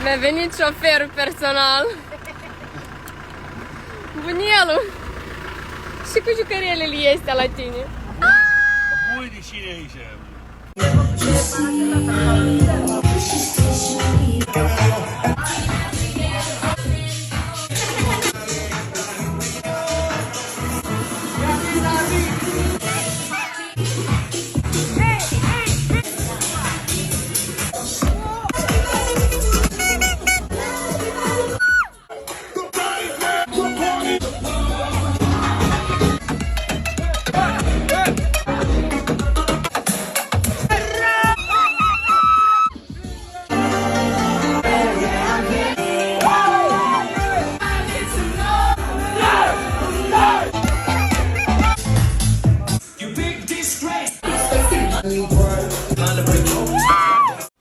Mi-a venit șoferul personal. Bunielu. Și cu jucărielele este la tine. Uite cine e aici.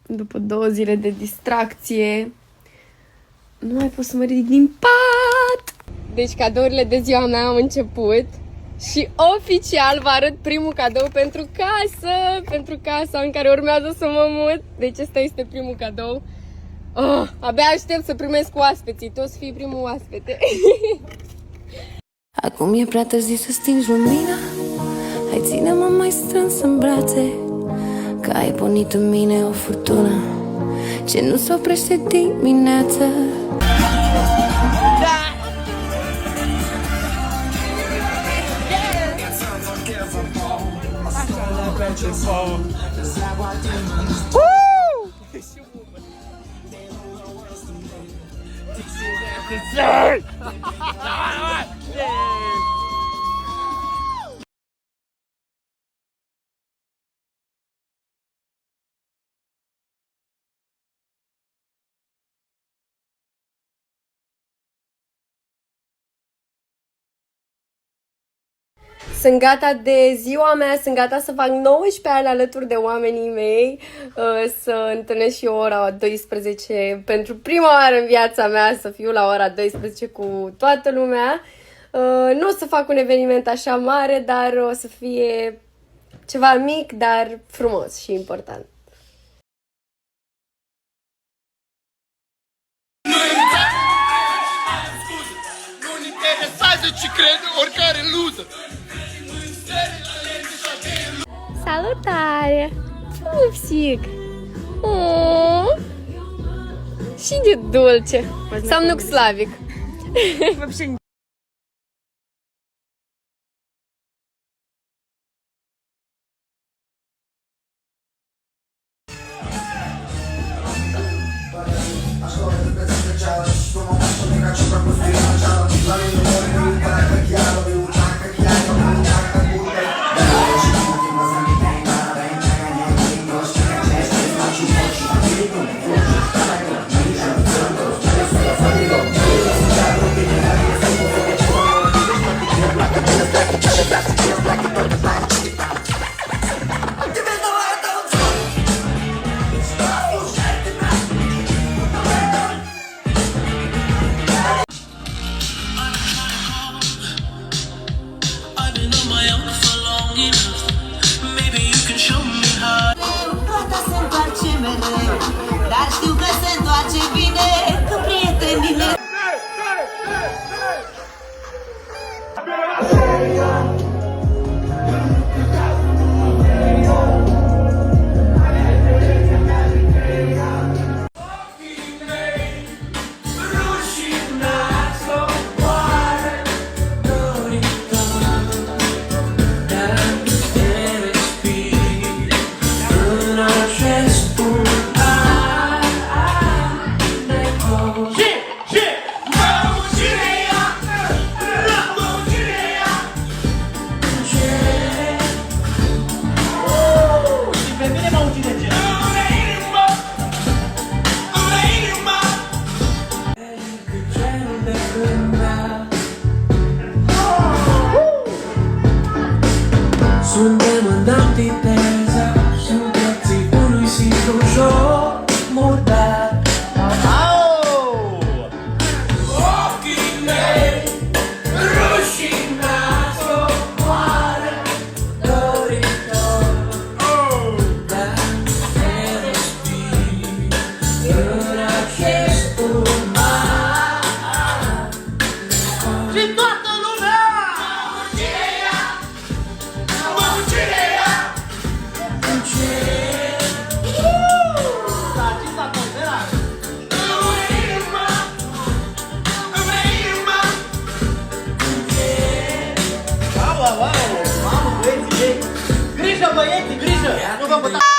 După 2 zile de distracție, nu mai pot să mă ridic din pat! Deci cadourile de ziua mea au început și oficial vă arăt primul cadou pentru casa în care urmează să mă mut. Deci ăsta este primul cadou. Oh, abia aștept să primesc oaspeții, tu o să fii primul oaspete. Acum e prea târziu să stingi lumina. Hai, ține-mă mai strâns în brațe, că ai pornit în mine o furtună ce nu se oprește dimineața. Sunt gata de ziua mea, sunt gata să fac 19 ani alături de oamenii mei, să întâlnesc și eu ora 12, pentru prima oară în viața mea să fiu la ora 12 cu toată lumea. Nu o să fac un eveniment așa mare, dar o să fie ceva mic, dar frumos și important. Nu-mi interesează ce crede oricare luză. Salutare! Pupsic! Oh! Și de dulce! Samnuk Slavic! Вообще băieți, grijă! Nu vă bătați!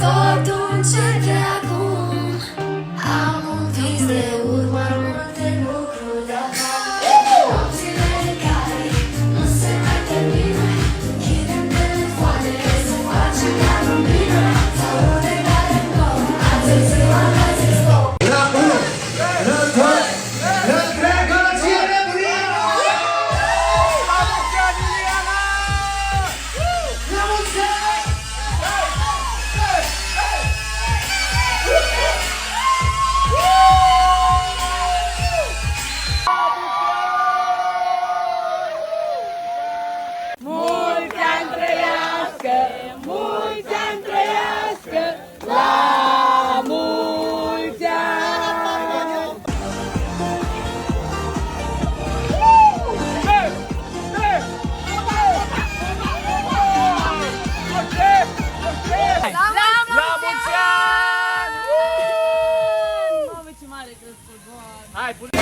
Totul începe acum. Am un vis de urmă, multe lucruri de aflat. Nopțile în care nu se mai termină. Închidem telefoanele, se face ca lumină. Sau ore care plouă, azi e ziua, azi e stop. Hai, pune!